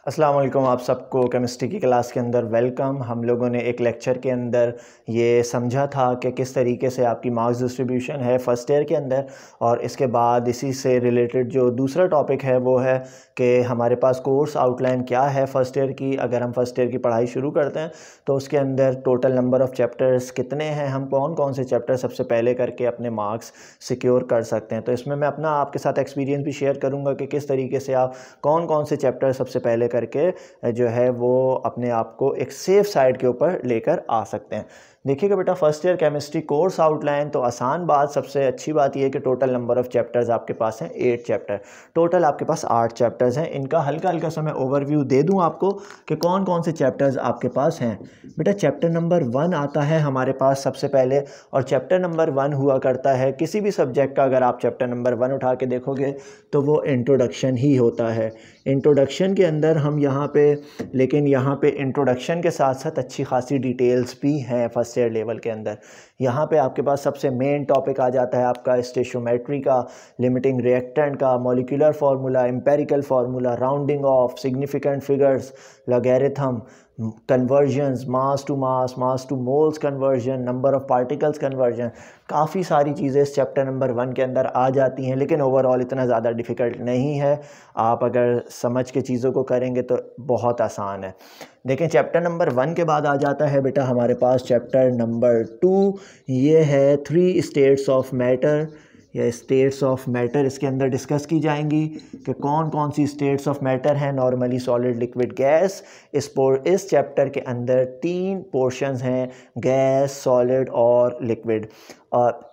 अस्सलाम वालेकुम। आप सबको केमिस्ट्री की क्लास के अंदर वेलकम। हम लोगों ने एक लेक्चर के अंदर ये समझा था कि किस तरीके से आपकी मार्क्स डिस्ट्रीब्यूशन है फ़र्स्ट ईयर के अंदर, और इसके बाद इसी से रिलेटेड जो दूसरा टॉपिक है वो है कि हमारे पास कोर्स आउटलाइन क्या है फ़र्स्ट ईयर की। अगर हम फ़र्स्ट ईयर की पढ़ाई शुरू करते हैं तो उसके अंदर टोटल नंबर ऑफ़ चैप्टर्स कितने हैं, हम कौन कौन से चैप्टर सबसे पहले करके अपने मार्क्स सिक्योर कर सकते हैं। तो इसमें मैं अपना आपके साथ एक्सपीरियंस भी शेयर करूँगा कि किस तरीके से आप कौन कौन से चैप्टर सबसे पहले करके जो है वो अपने आप को एक सेफ साइड के ऊपर लेकर आ सकते हैं। देखिएगा बेटा, first year chemistry course outline तो आसान बात, सबसे अच्छी बात यह है कि टोटल नंबर ऑफ़ चैप्टर्स आपके पास हैं 8 चैप्टर। टोटल आपके पास 8 चैप्टर्स हैं। इनका हल्का हल्का सा मैं ओवरव्यू दे दूं आपको कि कौन कौन से चैप्टर्स आपके पास हैं। बेटा, चैप्टर नंबर 1 आता है हमारे पास सबसे पहले, और चैप्टर नंबर 1 हुआ करता है किसी भी सब्जेक्ट का। अगर आप चैप्टर नंबर 1 उठा के देखोगे तो वो इंट्रोडक्शन ही होता है। इंट्रोडक्शन के अंदर हम यहाँ पे इंट्रोडक्शन के साथ साथ अच्छी खासी डिटेल्स भी हैं फर्स्ट ईयर लेवल के अंदर। यहाँ पे आपके पास सबसे मेन टॉपिक आ जाता है आपका स्टोइचियोमेट्री का, लिमिटिंग रिएक्टेंट का, molecular formula, empirical formula, rounding off, significant figures, logarithm, convergence, mass two moles conversion, number of particles conversion. काफ़ी सारी चीज़ें इस चैप्टर नंबर 1 के अंदर आ जाती हैं, लेकिन ओवरऑल इतना ज़्यादा डिफ़िकल्ट नहीं है। आप अगर समझ के चीज़ों को करेंगे तो बहुत आसान है। देखें, चैप्टर नंबर 1 के बाद आ जाता है बेटा हमारे पास चैप्टर नंबर 2। ये है 3 स्टेट्स ऑफ मैटर या स्टेट्स ऑफ मैटर। इसके अंदर डिस्कस की जाएंगी कि कौन कौन सी स्टेट्स ऑफ मैटर हैं, नॉर्मली, सॉलिड, लिक्विड, गैस। इस चैप्टर के अंदर 3 पोर्शंस हैं, गैस, सॉलिड और लिक्विड।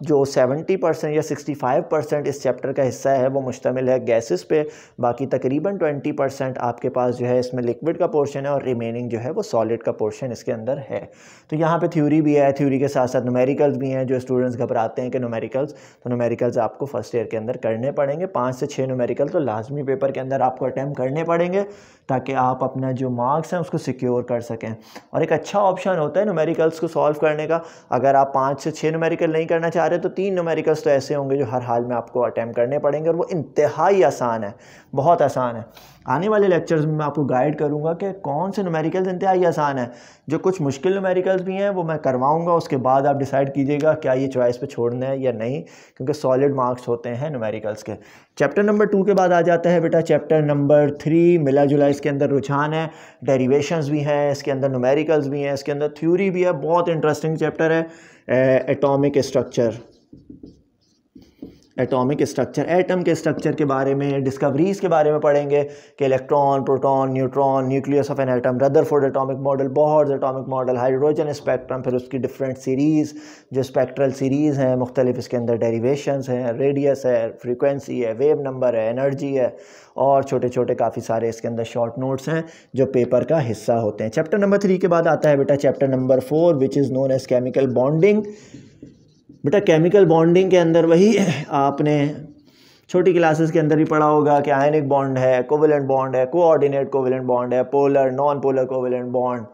जो 70% या 65% इस चैप्टर का हिस्सा है वो मुश्तमिल है गैसेस पे। बाकी तकरीबन 20% आपके पास जो है इसमें लिक्विड का पोर्शन है, और रिमेनिंग जो है वो सॉलिड का पोर्शन इसके अंदर है। तो यहाँ पे थ्योरी भी है, थ्योरी के साथ साथ न्यूमेरिकल्स भी हैं। जो स्टूडेंट्स घबराते हैं कि न्यूमेरिकल्स आपको फर्स्ट ईयर के अंदर करने पड़ेंगे। 5 से 6 न्यूमेरिकल तो लाजमी पेपर के अंदर आपको अटैम्प्ट करने पड़ेंगे, ताकि आप अपना जो मार्क्स हैं उसको सिक्योर कर सकें। और एक अच्छा ऑप्शन होता है न्यूमेरिकल्स को सॉल्व करने का। अगर आप 5 से 6 न्यूमेरिकल नहीं करना चाह रहे तो 3 न्यूमेरिकल्स तो ऐसे होंगे जो हर हाल में आपको अटैम्प्ट करने पड़ेंगे, और वो इंतहाई आसान है, बहुत आसान है। आने वाले लेक्चर्स में मैं आपको गाइड करूंगा कि कौन से न्यूमेरिकल्स इंतहाई आसान है। जो कुछ मुश्किल न्यूमेरिकल्स भी हैं वो मैं करवाऊंगा, उसके बाद आप डिसाइड कीजिएगा क्या ये चॉइस पे छोड़ना है या नहीं, क्योंकि सॉलिड मार्क्स होते हैं न्यूमेरिकल्स के। चैप्टर नंबर 2 के बाद आ जाता है बेटा चैप्टर नंबर 3। मिला जुला इसके अंदर रुझान है, डेरिवेशंस भी हैं, इसके अंदर न्यूमेरिकल्स भी हैं, इसके अंदर थ्योरी भी है। बहुत इंटरेस्टिंग चैप्टर है। एटॉमिक स्ट्रक्चर, एटम के स्ट्रक्चर के बारे में, डिस्कवरीज़ के बारे में पढ़ेंगे कि electron, proton, neutron, nucleus of an atom, Rutherford atomic model, Bohr's atomic model, hydrogen spectrum, फिर उसकी डिफरेंट सीरीज़, जो स्पेक्ट्रल सीरीज़ हैं मुख्तलिफ, इसके अंदर डेरिवेशंस हैं, रेडियस है, फ्रीक्वेंसी है, वेव नंबर है, एनर्जी है, और छोटे छोटे काफ़ी सारे इसके अंदर शॉर्ट नोट्स हैं जो पेपर का हिस्सा होते हैं। चैप्टर नंबर 3 के बाद आता है बेटा chapter number 4, which is known as chemical bonding. बेटा, केमिकल बॉन्डिंग के अंदर वही आपने छोटी क्लासेस के अंदर भी पढ़ा होगा कि आयनिक बॉन्ड है, कोवेलेंट बॉन्ड है, कोऑर्डिनेट कोवेलेंट बॉन्ड है, polar, non polar covalent bond,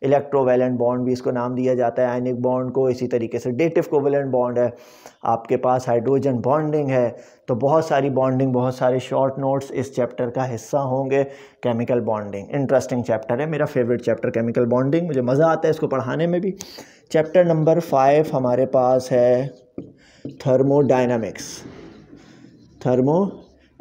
electrovalent bond भी इसको नाम दिया जाता है आयनिक बॉन्ड को। इसी तरीके से डेटिव कोवेलेंट बॉन्ड है, आपके पास हाइड्रोजन बॉन्डिंग है। तो बहुत सारी बॉन्डिंग, बहुत सारे शॉर्ट नोट्स इस चैप्टर का हिस्सा होंगे। केमिकल बॉन्डिंग इंटरेस्टिंग चैप्टर है, मेरा फेवरेट चैप्टर केमिकल बॉन्डिंग, मुझे मज़ा आता है इसको पढ़ाने में भी। चैप्टर नंबर 5 हमारे पास है thermodynamics.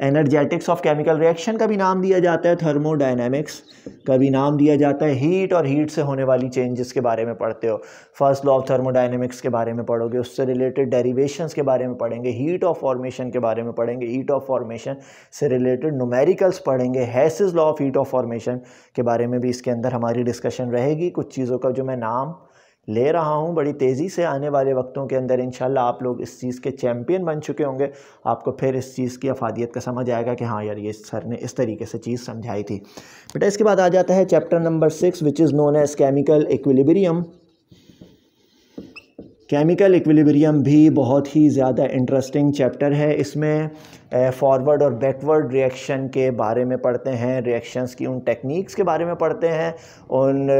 Energetics of chemical reaction का भी नाम दिया जाता है, थर्मोडायनामिक्स का भी नाम दिया जाता है। हीट और हीट से होने वाली चेंजेस के बारे में पढ़ते हो, फर्स्ट लॉ ऑफ थर्मोडायनामिक्स के बारे में पढ़ोगे, उससे रिलेटेड डेरिवेशंस के बारे में पढ़ेंगे, हीट ऑफ फॉर्मेशन के बारे में पढ़ेंगे, हीट ऑफ फॉर्मेशन से रिलेटेड न्यूमेरिकल्स पढ़ेंगे, Hess's law of heat of formation के बारे में भी इसके अंदर हमारी डिस्कशन रहेगी। कुछ चीज़ों का जो मैं नाम ले रहा हूँ बड़ी तेज़ी से, आने वाले वक्तों के अंदर इंशाल्लाह आप लोग इस चीज़ के चैम्पियन बन चुके होंगे। आपको फिर इस चीज़ की अफादियत का समझ आएगा कि हाँ यार, ये सर ने इस तरीके से चीज़ समझाई थी। बेटा, इसके बाद आ जाता है chapter number 6, which is known as chemical equilibrium. Chemical equilibrium भी बहुत ही ज़्यादा इंटरेस्टिंग चैप्टर है। इसमें फॉरवर्ड और बैकवर्ड रिएक्शन के बारे में पढ़ते हैं, रिएक्शंस की उन टेक्निक्स के बारे में पढ़ते हैं, उन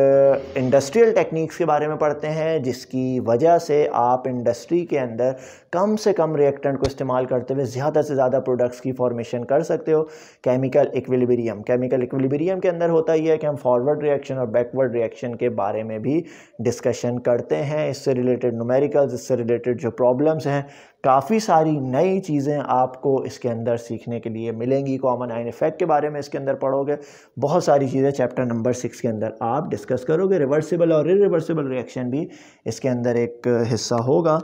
इंडस्ट्रियल टेक्निक्स के बारे में पढ़ते हैं जिसकी वजह से आप इंडस्ट्री के अंदर कम से कम रिएक्टेंट को इस्तेमाल करते हुए ज़्यादा से ज़्यादा प्रोडक्ट्स की फॉर्मेशन कर सकते हो। केमिकल इक्विलिब्रियम के अंदर होता ही है कि हम फॉरवर्ड रिएक्शन और बैकवर्ड रिएक्शन के बारे में भी डिस्कशन करते हैं। इससे रिलेटेड न्यूमेरिकल्स, इससे रिलेटेड जो प्रॉब्लम्स हैं, काफ़ी सारी नई चीज़ें आपको इसके अंदर सीखने के लिए मिलेंगी। कॉमन आयन इफेक्ट के बारे में इसके अंदर पढ़ोगे, बहुत सारी चीज़ें चैप्टर नंबर 6 के अंदर आप डिस्कस करोगे। रिवर्सिबल और इरिवर्सिबल रिएक्शन भी इसके अंदर एक हिस्सा होगा।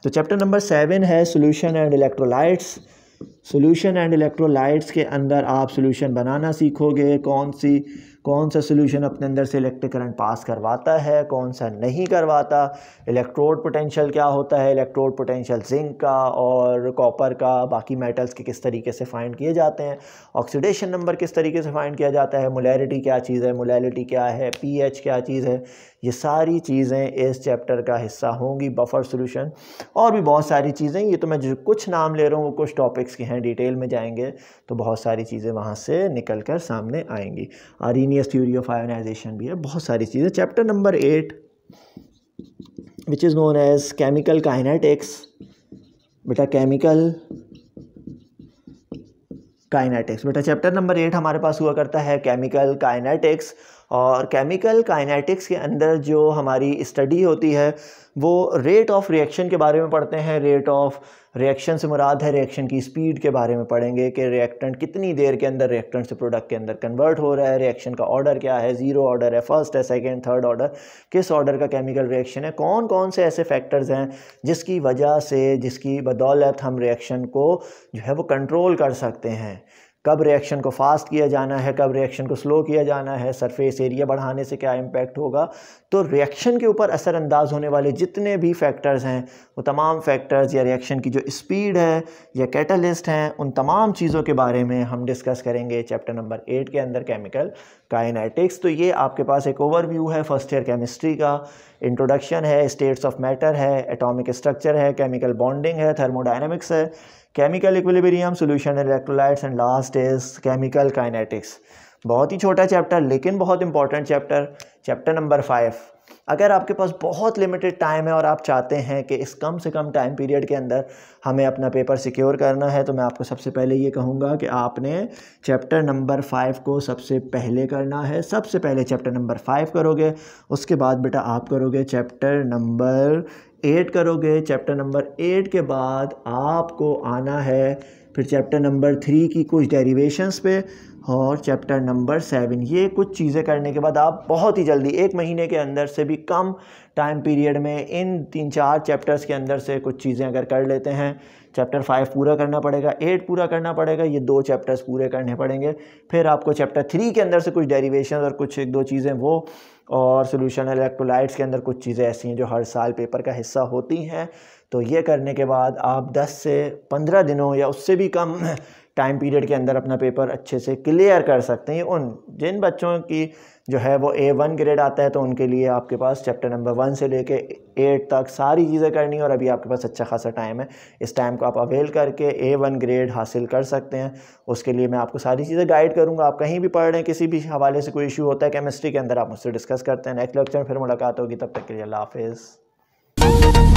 तो चैप्टर नंबर 7 है solution and electrolytes. Solution and electrolytes के अंदर आप सोल्यूशन बनाना सीखोगे, कौन सा सोल्यूशन अपने अंदर से इलेक्ट्रिक करंट पास करवाता है, कौन सा नहीं करवाता, इलेक्ट्रोड पोटेंशियल क्या होता है, इलेक्ट्रोड पोटेंशियल जिंक का और कॉपर का, बाकी मेटल्स के किस तरीके से फाइंड किए जाते हैं, ऑक्सीडेशन नंबर किस तरीके से फाइंड किया जाता है, मोलैरिटी क्या चीज़ है, मोलैलिटी क्या है, पीएच क्या चीज़ है, ये सारी चीज़ें इस चैप्टर का हिस्सा होंगी। बफर सोल्यूशन और भी बहुत सारी चीज़ें, ये तो मैं जो कुछ नाम ले रहा हूँ वो कुछ टॉपिक्स की हैं, डिटेल में जाएंगे तो बहुत सारी चीज़ें वहाँ से निकल कर सामने आएंगी। आर्रीनियस थ्योरी ऑफ आयोनाइजेशन भी है, बहुत सारी चीज़ें। Chapter number 8 which is known as chemical kinetics. बेटा केमिकल काइनेटिक्स, बेटा चैप्टर नंबर 8 हमारे पास हुआ करता है केमिकल काइनेटिक्स। और केमिकल काइनेटिक्स के अंदर जो हमारी स्टडी होती है वो रेट ऑफ रिएक्शन के बारे में पढ़ते हैं। रेट ऑफ रिएक्शन से मुराद है रिएक्शन की स्पीड के बारे में पढ़ेंगे कि रिएक्टेंट कितनी देर के अंदर रिएक्टेंट से प्रोडक्ट के अंदर कन्वर्ट हो रहा है, रिएक्शन का ऑर्डर क्या है, ज़ीरो ऑर्डर है, फर्स्ट है, सेकंड, थर्ड ऑर्डर, किस ऑर्डर का केमिकल रिएक्शन है, कौन कौन से ऐसे फैक्टर्स हैं जिसकी वजह से, जिसकी बदौलत हम रिएक्शन को जो है वो कंट्रोल कर सकते हैं, कब रिएक्शन को फास्ट किया जाना है, कब रिएक्शन को स्लो किया जाना है, सरफेस एरिया बढ़ाने से क्या इम्पैक्ट होगा। तो रिएक्शन के ऊपर असरअंदाज होने वाले जितने भी फैक्टर्स हैं वो तमाम फैक्टर्स, या रिएक्शन की जो स्पीड है या कैटलिस्ट हैं, उन तमाम चीज़ों के बारे में हम डिस्कस करेंगे चैप्टर नंबर 8 के अंदर केमिकल काइनेटिक्स। तो ये आपके पास एक ओवरव्यू है फर्स्ट ईयर केमिस्ट्री का। इंट्रोडक्शन है, स्टेट्स ऑफ मैटर है, एटॉमिक स्ट्रक्चर है, केमिकल बॉन्डिंग है, थर्मोडायनेमिक्स है, chemical equilibrium, solution electrolytes and last is chemical kinetics. बहुत ही छोटा चैप्टर लेकिन बहुत इंपॉर्टेंट चैप्टर। चैप्टर नंबर 5, अगर आपके पास बहुत लिमिटेड टाइम है और आप चाहते हैं कि इस कम से कम टाइम पीरियड के अंदर हमें अपना पेपर सिक्योर करना है, तो मैं आपको सबसे पहले ये कहूँगा कि आपने चैप्टर नंबर 5 को सबसे पहले करना है। सबसे पहले चैप्टर नंबर 5 करोगे, उसके बाद बेटा आप करोगे चैप्टर नंबर 8 करोगे। चैप्टर नंबर 8 के बाद आपको आना है फिर चैप्टर नंबर 3 की कुछ डेरिवेशंस पे और चैप्टर नंबर 7। ये कुछ चीज़ें करने के बाद आप बहुत ही जल्दी 1 महीने के अंदर से भी कम टाइम पीरियड में इन 3-4 चैप्टर्स के अंदर से कुछ चीज़ें अगर कर लेते हैं, चैप्टर 5 पूरा करना पड़ेगा, 8 पूरा करना पड़ेगा, ये 2 चैप्टर्स पूरे करने पड़ेंगे। फिर आपको चैप्टर 3 के अंदर से कुछ डेरिवेशन और कुछ 1-2 चीज़ें वो, और सोल्यूशन इलेक्ट्रोलाइट्स के अंदर कुछ चीज़ें ऐसी हैं जो हर साल पेपर का हिस्सा होती हैं। तो ये करने के बाद आप 10 से 15 दिनों या उससे भी कम टाइम पीरियड के अंदर अपना पेपर अच्छे से क्लियर कर सकते हैं। उन जिन बच्चों की जो है वो A1 ग्रेड आता है तो उनके लिए आपके पास चैप्टर नंबर 1 से लेके 8 तक सारी चीज़ें करनी है और अभी आपके पास अच्छा खासा टाइम है। इस टाइम को आप अवेल करके A1 ग्रेड हासिल कर सकते हैं। उसके लिए मैं आपको सारी चीज़ें गाइड करूँगा। आप कहीं भी पढ़ रहे हैं, किसी भी हवाले से कोई इशू होता है केमिस्ट्री के अंदर, आप मुझसे डिस्कस करते हैं। नेक्स्ट लेक्चर में फिर मुलाकात होगी, तब तक के लिए अल्लाह हाफिज़।